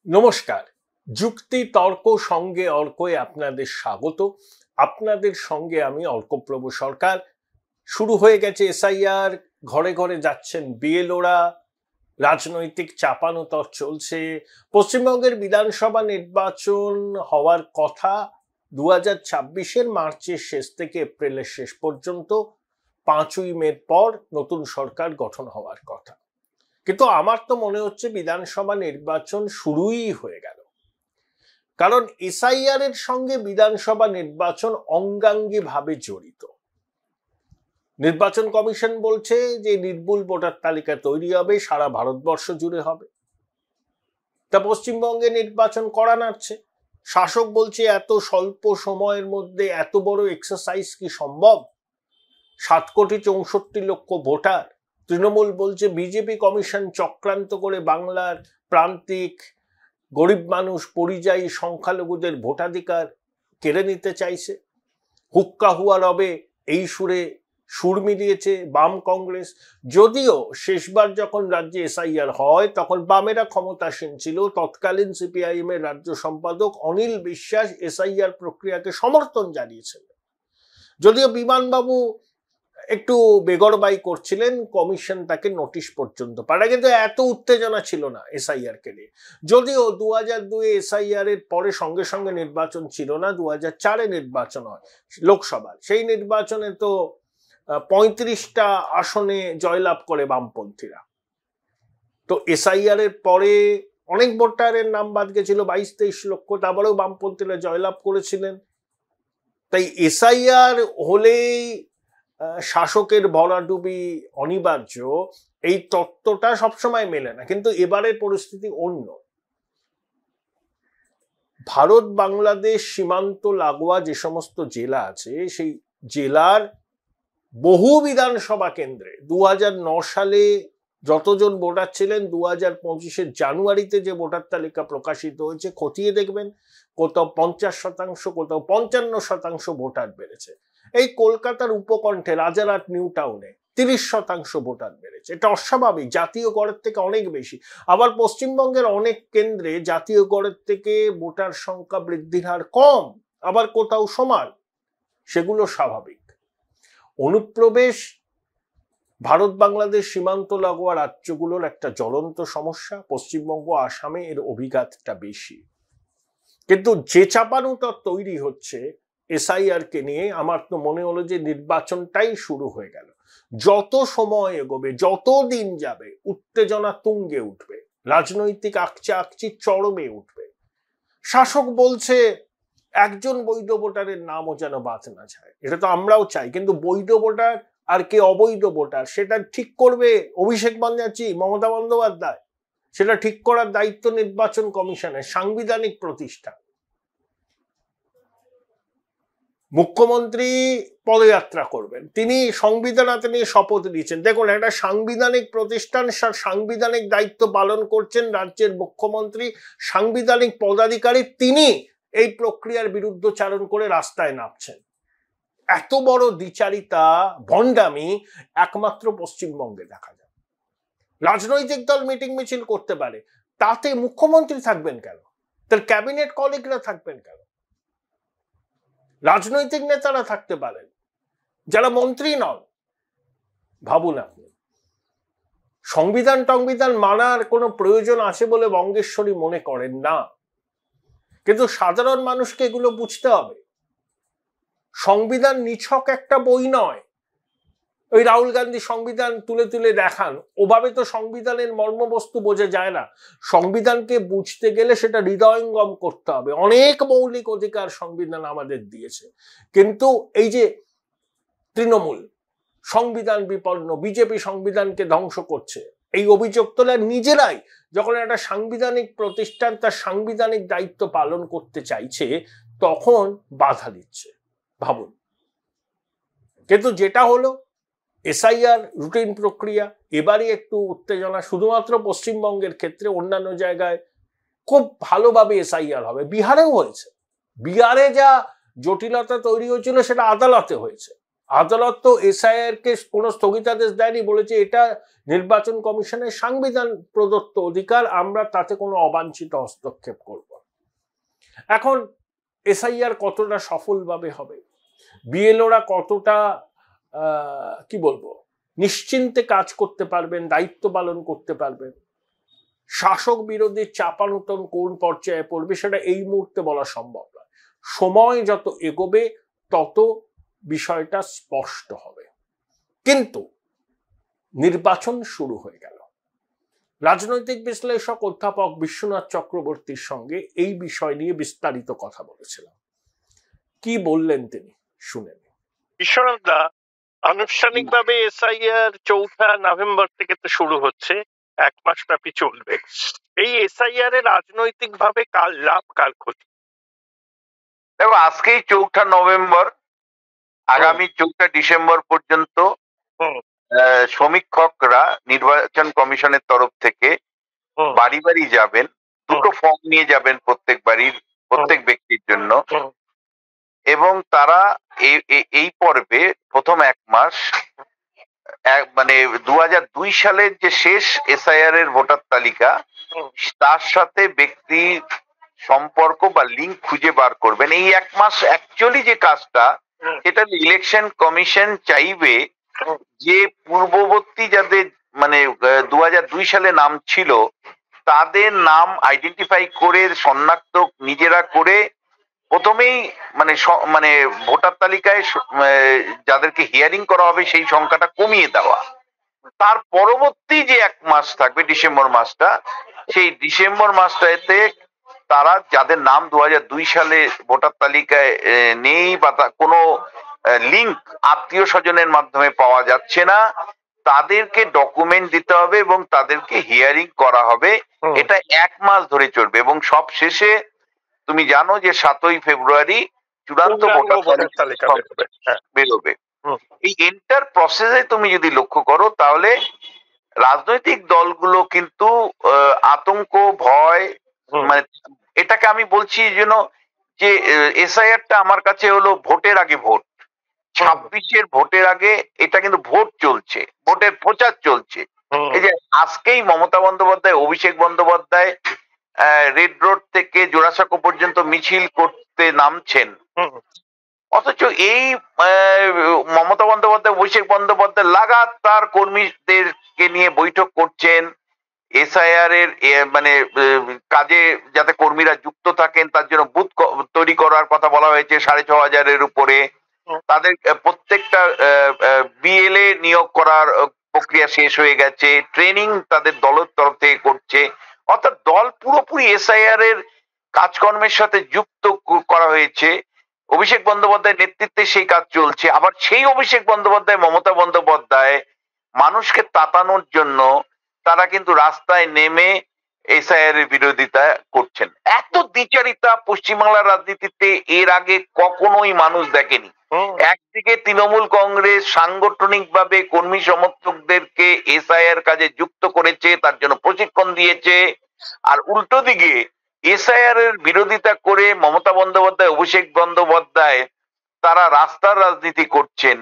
নমস্কার। যুক্তি তর্ক সঙ্গে অর্কয়ে আপনাদের স্বাগত। আপনাদের সঙ্গে আমি অর্কপ্রভ সরকার। শুরু হয়ে গেছে এসআইআর, ঘরে ঘরে যাচ্ছেন বিএলওরা, রাজনৈতিক চাপানোতর চলছে। পশ্চিমবঙ্গের বিধানসভা নির্বাচন হওয়ার কথা 2026-এর মার্চের শেষ থেকে এপ্রিলের শেষ পর্যন্ত। 5ই মের পর নতুন সরকার গঠন হওয়ার কথা, কিন্তু আমার তো মনে হচ্ছে বিধানসভা নির্বাচন শুরুই হয়ে গেল। কারণ এসআইআর এর সঙ্গে বিধানসভা নির্বাচন অঙ্গাঙ্গী ভাবে জড়িত। নির্বাচন কমিশন বলছে যে নির্ভুল ভোটার তালিকা তৈরি হবে, সারা ভারতবর্ষ জুড়ে হবে। তা পশ্চিমবঙ্গে নির্বাচন করা নাড়ছে। শাসক বলছে এত স্বল্প সময়ের মধ্যে এত বড় এক্সারসাইজ কি সম্ভব? 7,64,00,000 ভোটার। তৃণমূল বলছে বিজেপি কমিশন চক্রান্ত করে বাংলার প্রান্তিক গরিব মানুষ, পরিযায়ী সংখ্যালঘুদের ভোটাধিকার কেড়ে নিতে চাইছে। হুক্কা হুয়া রবে এই সুরে সুর মিলিয়েছে বাম কংগ্রেস। যদিও শেষবার যখন রাজ্যে এসআইআর হয় তখন বামেরা ক্ষমতাসীন ছিল। তৎকালীন সিপিআইএম এর রাজ্য সম্পাদক অনিল বিশ্বাস এসআইআর প্রক্রিয়াকে সমর্থন জানিয়েছেন। যদিও বিমানবাবু একটু বেগরবাই করছিলেন, কমিশন তাকে নোটিশ পর্যন্ত পাঠায়, কিন্তু এত উত্তেজনা ছিল না এসআইআর কে নিয়ে। যদিও 2002 এসআইআর এর পরে সঙ্গে সঙ্গে নির্বাচন ছিল না, 2004-এ নির্বাচন হয় লোকসভার। সেই নির্বাচনে তো 35টা আসনে জয়লাভ করে বামপন্থীরা। তো এসআইআর এর পরে অনেক ভোটারের নাম বাদ গেছিল, 22-23 লক্ষ, তারপরেও বামপন্থীরা জয়লাভ করেছিলেন। তাই এসআইআর হলেই শাসকের ভরাডুবি অনিবার্য, এই তত্ত্বটা সবসময় মেলে না। কিন্তু এবারের পরিস্থিতি অন্য। ভারত বাংলাদেশ সীমান্ত লাগোয়া যে সমস্ত জেলা আছে, সেই জেলার বহু বিধানসভা কেন্দ্রে 2009 সালে যতজন ভোটার ছিলেন, 2025-এর জানুয়ারিতে যে ভোটার তালিকা প্রকাশিত হয়েছে, খতিয়ে দেখবেন কোথাও 50%, কোথাও 55% ভোটার বেড়েছে। এই কলকাতার উপকণ্ঠে রাজারহাট নিউ টাউনে 30% ভোটার বেড়েছে। এটা অস্বাভাবিক, জাতীয় গড়ের থেকে অনেক বেশি। আবার পশ্চিমবঙ্গের অনেক কেন্দ্রে জাতীয় গড়ের থেকে ভোটার সংখ্যা বৃদ্ধির হার কম, আবার কোথাও সমান। সেগুলো স্বাভাবিক। অনুপ্রবেশ ভারত বাংলাদেশ সীমান্ত লাগোয়া রাজ্যগুলোর একটা জ্বলন্ত সমস্যা। পশ্চিমবঙ্গ, আসামে এর অভিঘাতটা বেশি। কিন্তু যে চাপানোটা তৈরি হচ্ছে এসআইআর কে নিয়ে, আমার তো মনে হলো যে নির্বাচনটাই শুরু হয়ে গেল। যত সময় এগোবে, যত দিন যাবে, উত্তেজনা তুঙ্গে উঠবে, রাজনৈতিক আকচি চরমে উঠবে। শাসক বলছে একজন বৈধ ভোটারের নামও যেন বাদ না যায়। এটা তো আমরাও চাই, কিন্তু বৈধ ভোটার আর কে অবৈধ ভোটার সেটা ঠিক করবে অভিষেক ব্যানার্জি, মমতা বন্দ্যোপাধ্যায়। সেটা ঠিক করার দায়িত্ব নির্বাচন কমিশনের, সাংবিধানিক প্রতিষ্ঠান। মুখ্যমন্ত্রী পদযাত্রা করবেন, তিনি সংবিধান হাতে নিয়ে শপথ নিয়েছেন। দেখুন, একটা সাংবিধানিক প্রতিষ্ঠান, সাংবিধানিক দায়িত্ব পালন করছেন রাজ্যের মুখ্যমন্ত্রী, সাংবিধানিক পদাধিকারী, তিনি এই প্রক্রিয়ার বিরুদ্ধচারণ করে রাস্তায় নামছেন। এত বড় দ্বিচারিতা, ভণ্ডামি একমাত্র পশ্চিমবঙ্গে দেখা যায়। রাজনৈতিক দল মিটিং মিছিল করতে পারে, তাতে মুখ্যমন্ত্রী থাকবেন কেন? তার ক্যাবিনেট কলিগরা থাকবেন কেন? রাজনৈতিক নেতারা থাকতে পারেন, যারা মন্ত্রী নন। ভাবুন আপনি, সংবিধান মানার কোনো প্রয়োজন আছে বলে বঙ্গেশ্বরী মনে করেন না, কিন্তু সাধারণ মানুষকে এগুলো বুঝতে হবে। সংবিধান নিছক একটা বই নয়। ওই রাহুল গান্ধী সংবিধান তুলে তুলে দেখান, ওভাবে তো সংবিধানের মর্মবস্তু বোঝা যায় না। সংবিধানকে বুঝতে গেলে সেটা হৃদয়ঙ্গম করতে হবে। অনেক মৌলিক অধিকার সংবিধান আমাদের দিয়েছে, কিন্তু এই যে তৃণমূল সংবিধান বিপন্ন, বিজেপি সংবিধানকে ধ্বংস করছে, এই অভিযোগ তোলা নিজেরাই যখন একটা সাংবিধানিক প্রতিষ্ঠান তার সাংবিধানিক দায়িত্ব পালন করতে চাইছে, তখন বাধা দিচ্ছে। ভাবুন। কিন্তু যেটা হলো এসআইআর রুটিন প্রক্রিয়া, এবারই একটু উত্তেজনা শুধুমাত্র পশ্চিমবঙ্গের ক্ষেত্রে, অন্যান্য জায়গায় খুব ভালোভাবে এসআইআর হবে। বিহারেও হয়েছে। বিহারে যা জটিলতা তৈরি হয়েছিল সেটা আদালতে হয়েছে, আদালত তো এসআইআর কে কোনো স্থগিতাদেশ দেয়নি, বলেছে এটা নির্বাচন কমিশনের সাংবিধান প্রদত্ত অধিকার, আমরা তাতে কোনো অবাঞ্ছিত হস্তক্ষেপ করব। এখন এসআইআর কতটা সফলভাবে হবে, বিএলওরা কতটা কি বলবো নিশ্চিন্তে কাজ করতে পারবেন, দায়িত্ব পালন করতে পারবেন, শাসক বিরোধী চাপানুতন কোন পর্যায়ে পড়বে সেটা এই মুহূর্তে বলা সম্ভব নয়। সময় যত এগোবে তত বিষয়টা স্পষ্ট হবে। কিন্তু নির্বাচন শুরু হয়ে গেল। রাজনৈতিক বিশ্লেষক অধ্যাপক বিশ্বনাথ চক্রবর্তীর সঙ্গে এই বিষয় নিয়ে বিস্তারিত কথা বলেছিলাম। কি বললেন তিনি শুনেন। বিশ্বনাথ দা, আনুষ্ঠানিকভাবে এসআইআর 4 নভেম্বর থেকে তো শুরু হচ্ছে, 1 মাস ব্যাপী চলবে। এই এসআইআর এর রাজনৈতিক ভাবে কার লাভ কার ক্ষতি? দেখো, আজকেই 4 নভেম্বর, আগামী 4 ডিসেম্বর পর্যন্ত সমীক্ষকরা নির্বাচন কমিশনের তরফ থেকে বাড়ি বাড়ি যাবেন, দুটো ফর্ম নিয়ে যাবেন প্রত্যেক বাড়ির প্রত্যেক ব্যক্তির জন্য, এবং তারা এই পর্বে প্রথম 1 মাস মানে 2002 সালের যে শেষ এসআইআর এর ভোটার তালিকা, তার সাথে ব্যক্তি সম্পর্ক বা লিঙ্ক খুঁজে বার করবেন। এই 1 মাস অ্যাকচুয়ালি যে কাজটা, সেটা ইলেকশন কমিশন চাইবে যে পূর্ববর্তী যাদের মানে 2002 সালে নাম ছিল, তাদের নাম আইডেন্টিফাই করে শনাক্ত নিজেরা করে প্রথমেই মানে ভোটার তালিকায় যাদেরকে হিয়ারিং করা হবে সেই সংখ্যাটা কমিয়ে দেওয়া। তার পরবর্তী যে 1 মাস থাকবে, ডিসেম্বর মাসটা, সেই ডিসেম্বর মাসটাতে তারা যাদের নাম 2002 সালে ভোটার তালিকায় নেই বা কোনো লিঙ্ক আত্মীয় স্বজনের মাধ্যমে পাওয়া যাচ্ছে না, তাদেরকে ডকুমেন্ট দিতে হবে এবং তাদেরকে হিয়ারিং করা হবে। এটা 1 মাস ধরে চলবে এবং সব শেষে তুমি জানো যে 7ই ফেব্রুয়ারি চূড়ান্ত ভোটার তালিকা বেরোবে। এই এন্টার প্রসেসে তুমি যদি লক্ষ্য করো, তাহলে রাজনৈতিক দলগুলো কিন্তু আতঙ্ক, ভয়, মানে এটাকে আমি বলছি যেন যে এসআইআরটা আমার কাছে হলো ভোটের আগে ভোট। 26-এর ভোটের আগে এটা কিন্তু ভোট চলছে, ভোটের প্রচার চলছে। এই যে আজকেই মমতা বন্দ্যোপাধ্যায়, অভিষেক বন্দ্যোপাধ্যায় রেড রোড থেকে জোড়াসাঁকো পর্যন্ত মিছিল করতে নামছেন, অথচ এই মমতা বন্দ্যোপাধ্যায়, অভিষেক বন্দ্যোপাধ্যায় লাগাতার কর্মীদেরকে নিয়ে বৈঠক করছেন, এসআইআর এর মানে কাজে যাতে কর্মীরা যুক্ত থাকেন তার জন্য বুথ তৈরি করার কথা বলা হয়েছে 6500-এর উপরে। তাদের প্রত্যেকটা বিএলএ নিয়োগ করার প্রক্রিয়া শেষ হয়ে গেছে, ট্রেনিং তাদের দলের তরফ থেকে করছে। অর্থাৎ দল পুরোপুরি এসআইআর এর কাজকর্মের সাথে যুক্ত করা হয়েছে। অভিষেক বন্দ্যোপাধ্যায়ের নেতৃত্বে সেই কাজ চলছে। আবার সেই অভিষেক বন্দ্যোপাধ্যায়, মমতা বন্দ্যোপাধ্যায় মানুষকে তাতানোর জন্য তারা কিন্তু রাস্তায় নেমে এসআইআর এর বিরোধিতা করছেন। এত দ্বিচারিতা পশ্চিমবাংলার রাজনীতিতে এর আগে কখনোই মানুষ দেখেনি। একদিকে তৃণমূল কংগ্রেস সাংগঠনিকভাবে কর্মী সমর্থকদেরকে এসআইআর কাজে যুক্ত করেছে, তার জন্য প্রশিক্ষণ দিয়েছে, আর উল্টো দিকে এসআইআর এর বিরোধিতা করে মমতা বন্দ্যোপাধ্যায়, অভিষেক বন্দ্যোপাধ্যায় তারা রাস্তার রাজনীতি করছেন।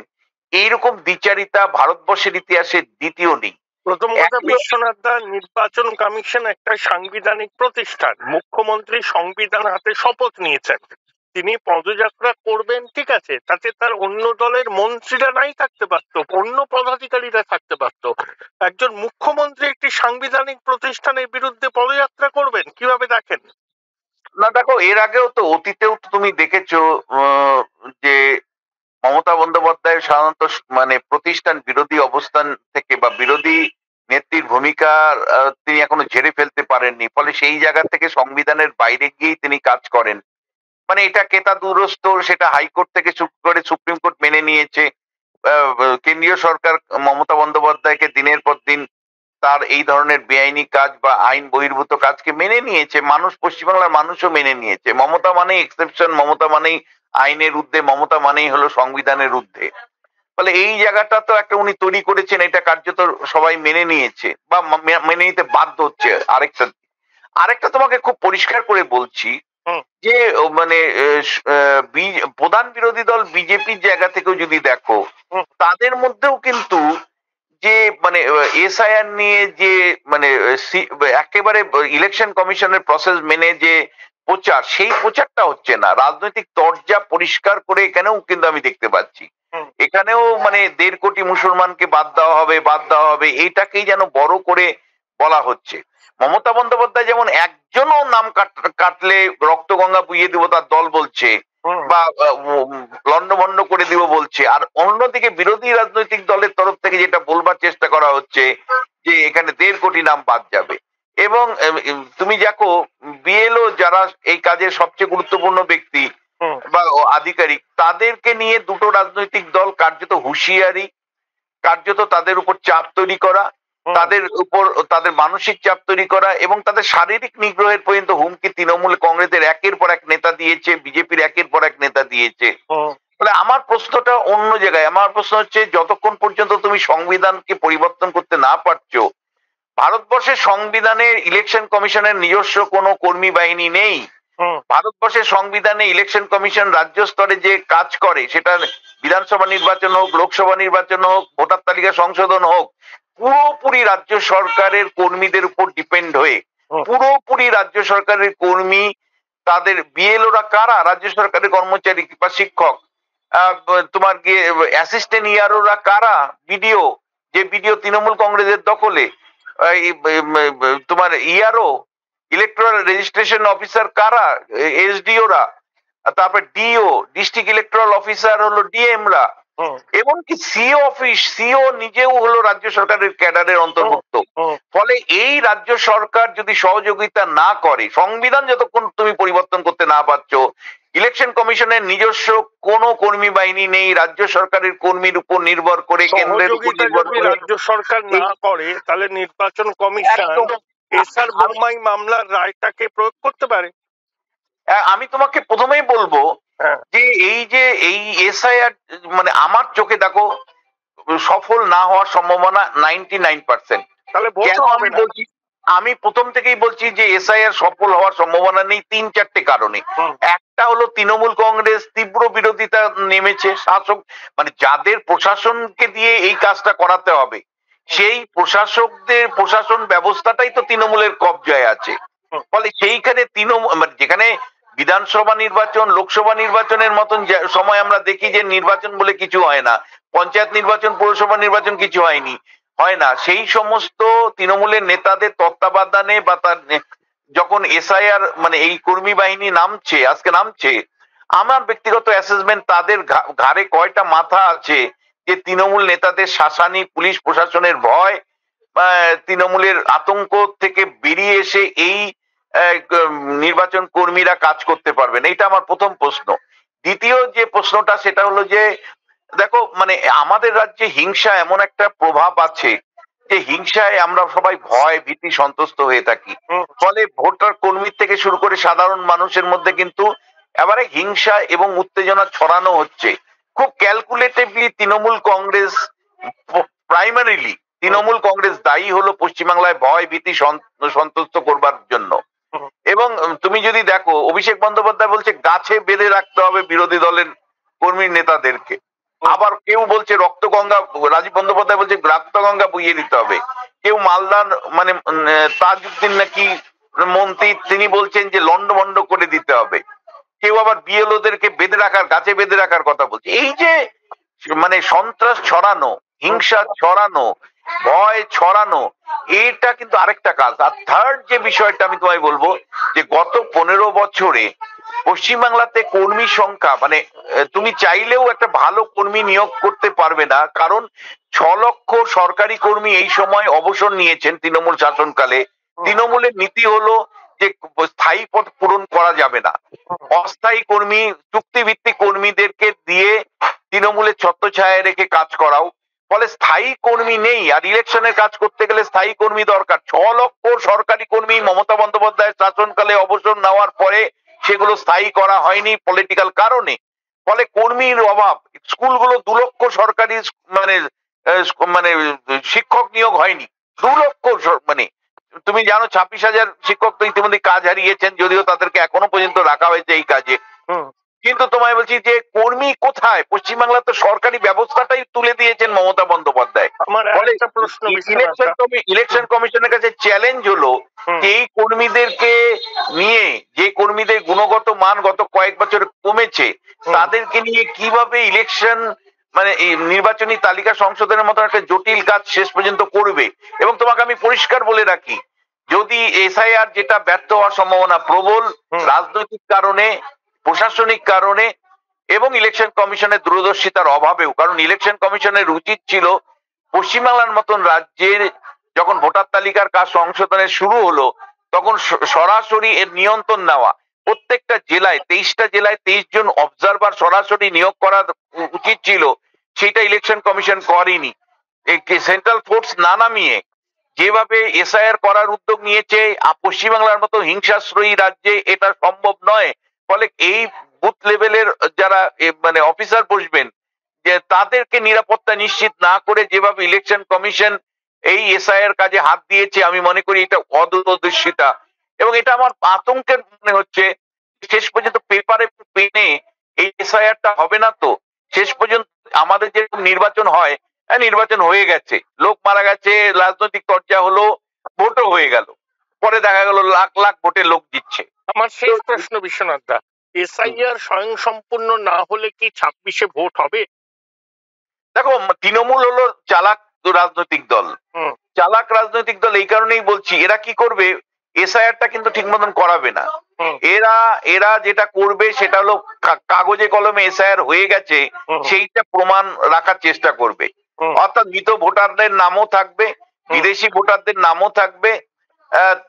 এইরকম দ্বিচারিতা ভারতবর্ষের ইতিহাসে দ্বিতীয় নেই। প্রথম কথা, বিশ্বনাথ দা, নির্বাচন কমিশন একটা সাংবিধানিক প্রতিষ্ঠান। মুখ্যমন্ত্রী সংবিধান হাতে শপথ নিয়েছেন, তিনি পদযাত্রা করবেন, ঠিক আছে, তাতে তার অন্য দলের মন্ত্রীরা নাই থাকতে পারত, অন্য পদাধিকারীরা থাকতে পারত। একজন মুখ্যমন্ত্রী একটি সাংবিধানিক প্রতিষ্ঠানের বিরুদ্ধে পদযাত্রা করবেন, কিভাবে দেখেন? না দেখো, এর আগেও তো অতীতেও তুমি দেখেছো যে মমতা বন্দ্যোপাধ্যায় সাধারণত মানে প্রতিষ্ঠান বিরোধী অবস্থান থেকে বা বিরোধী নেত্রীর ভূমিকা তিনি এখনো ঝেড়ে ফেলতে পারেননি, ফলে সেই জায়গা থেকে সংবিধানের বাইরে গিয়েই তিনি কাজ করেন। মানে এটা কেতা দুরস্ত, সেটা হাইকোর্ট থেকে শুরু করে সুপ্রিম কোর্ট মেনে নিয়েছে। কেন্দ্রীয় সরকার মমতা বন্দ্যোপাধ্যায়কে দিনের পর দিন তার এই ধরনের বেআইনি কাজ বা আইন বহির্ভূত কাজকে মেনে নিয়েছে। মানুষ, পশ্চিমবাংলার মানুষও মেনে নিয়েছে। মমতা মানেই এক্সেপশন, মমতা মানেই আইনের ঊর্ধ্বে, মমতা মানেই হলো সংবিধানের ঊর্ধ্বে। ফলে এই জায়গাটা তো একটা উনি তৈরি করেছেন, এটা কার্যত সবাই মেনে নিয়েছে বা মেনে নিতে বাধ্য হচ্ছে। আরেকটা তোমাকে খুব পরিষ্কার করে বলছি, যে মানে প্রধান বিরোধী দল বিজেপির জায়গা থেকেও যদি দেখো, তাদের মধ্যেও কিন্তু যে মানে এসআইআর নিয়ে যে মানে একেবারে ইলেকশন কমিশনের প্রসেস মেনে যে প্রচার, সেই প্রচারটা হচ্ছে না। রাজনৈতিক তরজা পরিষ্কার করে এখানেও কিন্তু আমি দেখতে পাচ্ছি, এখানেও মানে 1.5 কোটি মুসলমানকে বাদ দেওয়া হবে এইটাকেই যেন বড় করে বলা হচ্ছে। মমতা বন্দ্যোপাধ্যায় যেমন একজনও নাম কাটলে রক্তগঙ্গা বুইয়ে দিব তার দল বলছে, বা লন্ডভন্ড করে দিব বলছে, আর অন্যদিকে বিরোধী রাজনৈতিক দলের তরফ থেকে যেটা বলবার চেষ্টা করা হচ্ছে যে এখানে 1.5 কোটি নাম বাদ যাবে। এবং তুমি দেখো বিএলও যারা এই কাজের সবচেয়ে গুরুত্বপূর্ণ ব্যক্তি বা আধিকারিক, তাদেরকে নিয়ে দুটো রাজনৈতিক দল কার্যত হুঁশিয়ারি, কার্যত তাদের উপর চাপ তৈরি করা, তাদের উপর তাদের মানসিক চাপ তৈরি করা এবং তাদের শারীরিক নিগ্রহের পর্যন্ত হুমকি তৃণমূল কংগ্রেসের একের পর এক নেতা দিয়েছে, বিজেপির একের পর এক নেতা দিয়েছে। ফলে আমার প্রশ্নটা অন্য জায়গায়। আমার প্রশ্ন হচ্ছে, যতক্ষণ পর্যন্ত তুমি সংবিধানকে পরিবর্তন করতে না পারছো, ভারতবর্ষের সংবিধানে ইলেকশন কমিশনের নিজস্ব কোনো কর্মী বাহিনী নেই। ভারতবর্ষের সংবিধানে ইলেকশন কমিশন রাজ্য স্তরে যে কাজ করে, সেটা বিধানসভা নির্বাচন হোক, লোকসভা নির্বাচন হোক, ভোটার তালিকা সংশোধন হোক, পুরোপুরি রাজ্য সরকারের কর্মীদের উপর ডিপেন্ড হয়ে, পুরোপুরি রাজ্য সরকারের কর্মী, তাদের বিএলওরা কারা? রাজ্য সরকারের কর্মচারী বা শিক্ষক। তোমার গিয়ে অ্যাসিস্ট্যান্ট ইআরওরা কারা? বিডিও, যে বিডিও তৃণমূল কংগ্রেসের দখলে। তোমার ইআরও, ইলেকট্রাল রেজিস্ট্রেশন অফিসার কারা? এসডিওরা। তারপর ডিও, ডিস্ট্রিক্ট ইলেকট্রাল অফিসার হলো ডিএমরা। এমনকি সিও অফিস, সিও নিজেও হলো রাজ্য সরকারের ক্যাডারের অন্তর্ভুক্ত। ফলে এই রাজ্য সরকার যদি সহযোগিতা না করে, সংবিধান যতক্ষণ তুমি পরিবর্তন করতে না পারছো, ইলেকশন কমিশনের নিজস্ব কোনো কর্মী বাহিনী নেই, রাজ্য সরকারের কর্মীর উপর নির্ভর করে, কেন্দ্রের উপর নির্ভর করে রাজ্য সরকার না করে, তাহলে নির্বাচন কমিশন এসআর বোম্মাই মামলার রায়টাকে প্রয়োগ করতে পারে। আমি তোমাকে প্রথমেই বলবো যে এই এসআইআর মানে আমার চোখে দেখো সফল না হওয়ার সম্ভাবনা 99%। তাহলে কেন আমি বলছি? আমি প্রথম থেকেই বলছি যে এসআইআর সফল হওয়ার সম্ভাবনা নেই 3-4টে কারণে। একটা হলো তৃণমূল কংগ্রেস তীব্র বিরোধিতা নেমেছে, শাসক মানে যাদের প্রশাসনকে দিয়ে এই কাজটা করাতে হবে, সেই প্রশাসন ব্যবস্থাটাই তো তৃণমূলের কবজায় আছে। ফলে সেইখানে তৃণমূল মানে যেখানে বিধানসভা নির্বাচন, লোকসভা নির্বাচনের মতন সময় আমরা দেখি যে নির্বাচন বলে কিছু হয় না, পঞ্চায়েত নির্বাচন, পৌরসভা নির্বাচন কিছু হয় না, সেই সমস্ত তৃণমূলের নেতাদের তত্ত্বাবধানে বা তার যখন এসআইআর মানে এই কর্মী বাহিনী আজকে নামছে, আমার ব্যক্তিগত অ্যাসেসমেন্ট তাদের ঘাড়ে কয়টা মাথা আছে যে তৃণমূল নেতাদের শাসানি, পুলিশ প্রশাসনের ভয়, তৃণমূলের আতঙ্ক থেকে বেরিয়ে এসে এই নির্বাচন কর্মীরা কাজ করতে পারবেন। এইটা আমার প্রথম প্রশ্ন। দ্বিতীয় যে প্রশ্নটা, সেটা হলো যে দেখো মানে আমাদের রাজ্যে হিংসা এমন একটা প্রভাব আছে যে হিংসায় আমরা সবাই ভয়, ভীতি, সন্ত্রস্ত হয়ে থাকি। ফলে ভোটার কর্মী থেকে শুরু করে সাধারণ মানুষের মধ্যে কিন্তু এবারে হিংসা এবং উত্তেজনা ছড়ানো হচ্ছে। খুব ক্যালকুলেটিভলি তৃণমূল কংগ্রেস, প্রাইমারিলি তৃণমূল কংগ্রেস দায়ী হলো পশ্চিমবাংলায় ভয়, ভীতি, সন্ত্রস্ত করবার জন্য। এবং তুমি যদি দেখো, অভিষেক বন্দ্যোপাধ্যায় বলছে গাছে বেঁধে রাখতে হবে বিরোধী দলের কর্মী নেতাদেরকে, আবার কেউ বলছে রক্তগঙ্গা, রাজীব বন্দ্যোপাধ্যায় বলছে রক্তগঙ্গা বইয়ে দিতে হবে, কেউ মালদার মানে তাজউদ্দিন নাকি মন্ত্রী, তিনি বলছেন যে লন্ডভন্ড করে দিতে হবে, কেউ আবার বিএলওদেরকে গাছে বেঁধে রাখার কথা বলছে। এই যে মানে সন্ত্রাস ছড়ানো, হিংসা ছড়ানো, ভয় ছড়ানো, এটা কিন্তু আরেকটা কাজ। আর থার্ড যে বিষয়টা আমি তোমায় বলবো, যে গত 15 বছরে পশ্চিমবাংলাতে কর্মী সংখ্যা মানে তুমি চাইলেও একটা ভালো কর্মী নিয়োগ করতে পারবে না, কারণ 6 লক্ষ সরকারি কর্মী এই সময় অবসর নিয়েছেন তৃণমূল শাসনকালে। তৃণমূলের নীতি হলো যে স্থায়ী পদ পূরণ করা যাবে না, অস্থায়ী কর্মী, চুক্তিভিত্তিক কর্মীদেরকে দিয়ে তৃণমূলের ছত্রছায়ায় রেখে কাজ করাও। ফলে স্থায়ী কর্মী নেই, আর ইলেকশনের কাজ করতে গেলে স্থায়ী কর্মী দরকার। 6 লক্ষ সরকারি কর্মী মমতা বন্দ্যোপাধ্যায়ের শাসনকালে অবসর নেওয়ার পরে সেগুলো স্থায়ী করা হয়নি পলিটিক্যাল কারণে। ফলে কর্মীর অভাব। স্কুলগুলো 2 লক্ষ সরকারি মানে শিক্ষক নিয়োগ হয়নি, 2 লক্ষ মানে তুমি জানো 26,000 শিক্ষক তো ইতিমধ্যে কাজ হারিয়েছেন, যদিও তাদেরকে এখনো পর্যন্ত রাখা হয়েছে এই কাজে। কিন্তু তোমায় বলছি যে কর্মী কোথায়? পশ্চিমবাংলার তো সরকারি ব্যবস্থাটাই তুলে দিয়েছেন মমতা বন্দ্যোপাধ্যায়। আমার একটা প্রশ্ন, ইলেকশন কমিশনের কাছে চ্যালেঞ্জ হলো যে এই কর্মীদেরকে নিয়ে, যে কর্মীদের গুণগত মান গত কয়েক বছর কমেছে, তাদেরকে নিয়ে কিভাবে ইলেকশন মানে এই নির্বাচনী তালিকা সংশোধনের মতো একটা জটিল কাজ শেষ পর্যন্ত করবে। এবং তোমাকে আমি পরিষ্কার বলে রাখি, যদি এসআইআর যেটা ব্যর্থ হওয়ার সম্ভাবনা প্রবল, রাজনৈতিক কারণে, প্রশাসনিক কারণে এবং ইলেকশন কমিশনের দূরদর্শিতার অভাবেও, কারণ ইলেকশন কমিশনের উচিত ছিল পশ্চিমবাংলার মতন রাজ্যের যখন ভোটার তালিকার কাজ সংশোধনের শুরু হলো তখন সরাসরি এর নিয়ন্ত্রণ নেওয়া। প্রত্যেকটা জেলায় 23টা জেলায় 23 জন অবজারভার সরাসরি নিয়োগ করা উচিত ছিল, সেটা ইলেকশন কমিশন করেনি। সেন্ট্রাল ফোর্স না নামিয়ে যেভাবে এসআইআর করার উদ্যোগ নিয়েছে, পশ্চিমবাংলার মতো হিংসাশ্রয়ী রাজ্যে এটা সম্ভব নয়। ফলে এই বুথ লেভেলের যারা মানে অফিসার বসবেন, যে তাদেরকে নিরাপত্তা নিশ্চিত না করে যেভাবে ইলেকশন কমিশন এই এসআইআর কাজে হাত দিয়েছে, আমি মনে করি এটা অদূরদর্শিতা। এবং এটা আমার আতঙ্কের মনে হচ্ছে শেষ পর্যন্ত পেপারে পেনে এই এসআইআরটা হবে না তো। শেষ পর্যন্ত আমাদের যে নির্বাচন হয়, নির্বাচন হয়ে গেছে, লোক মারা গেছে, রাজনৈতিক চর্চা হলো, ভোটও হয়ে গেল, পরে দেখা গেল লাখ লাখ ভোটে লোক দিচ্ছে। আমার শেষ প্রশ্ন বিশ্বনাথ দা, এসআইআর স্বয়ং সম্পূর্ণ না হলে কি 26-এ ভোট হবে? দেখো, তৃণমূল হলো চালাক রাজনৈতিক দল। চালাক রাজনৈতিক দল এই কারণেই বলছি, এরা কি করবে, এসআইআরটা কিন্তু ঠিক মতন করাবে না। এরা যেটা করবে সেটা হলো কাগজে কলমে এসআইআর হয়ে গেছে সেইটা প্রমাণ রাখার চেষ্টা করবে। অর্থাৎ মৃত ভোটারদের নামও থাকবে, বিদেশি ভোটারদের নামও থাকবে,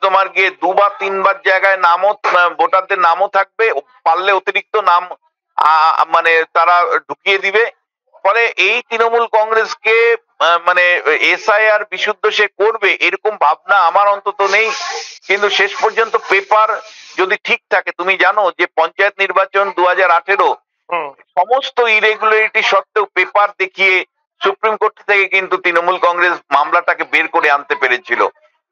তোমার গিয়ে 2 বা 3 বার জায়গায় নামও ভোটারদের নামও থাকবে, পারলে অতিরিক্ত নাম মানে তারা ঢুকিয়ে দিবে। ফলে এই তৃণমূল কংগ্রেসকে মানে এসআইআর বিশুদ্ধ সে করবে এরকম ভাবনা আমার অন্তত নেই। কিন্তু শেষ পর্যন্ত পেপার যদি ঠিক থাকে, তুমি জানো যে পঞ্চায়েত নির্বাচন 2018 সমস্ত ইরেগুলারিটি সত্ত্বেও পেপার দেখিয়ে সুপ্রিম কোর্ট থেকে কিন্তু তৃণমূল কংগ্রেস মামলাটাকে বের করে আনতে পেরেছিল।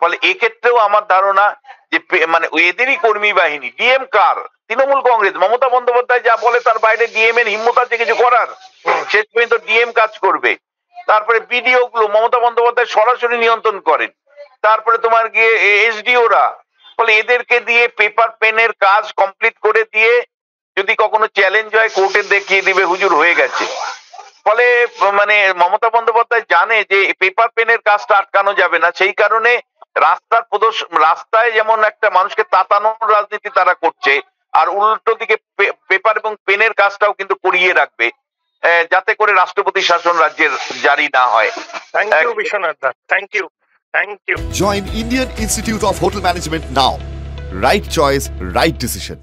ফলে এক্ষেত্রেও আমার ধারণা যে মানে এদেরই কর্মী বাহিনী, ডিএম কার, তৃণমূল কংগ্রেস, মমতা বন্দ্যোপাধ্যায় যা বলে তার বাইরে ডিএম এর হিম্মত আছে কিছু করার? শেষ পর্যন্ত ডিএম কাজ করবে। তারপরে বিডিও গুলো মমতা বন্দ্যোপাধ্যায় সরাসরি নিয়ন্ত্রণ করেন। তারপরে তোমার গিয়ে এসডিওরা। ফলে এদেরকে দিয়ে পেপার পেনের কাজ কমপ্লিট করে দিয়ে যদি কখনো চ্যালেঞ্জ হয় কোর্টে দেখিয়ে দিবে হুজুর হয়ে গেছে। ফলে মানে মমতা বন্দ্যোপাধ্যায় জানে যে পেপার পেনের কাজটা আটকানো যাবে না, সেই কারণে রাস্তায় যেমন একটা মানুষকে তাতানোর রাজনীতি তারা করছে, আর উল্টো দিকে পেপার এবং পেনের কাজটাও কিন্তু করিয়ে রাখবে যাতে করে রাষ্ট্রপতি শাসন রাজ্যের জারি না হয়। থ্যাংক ইউ বিশ্বনাথ দা, thank you, thank you. Join Indian Institute of Hotel Management now. Right choice, right decision.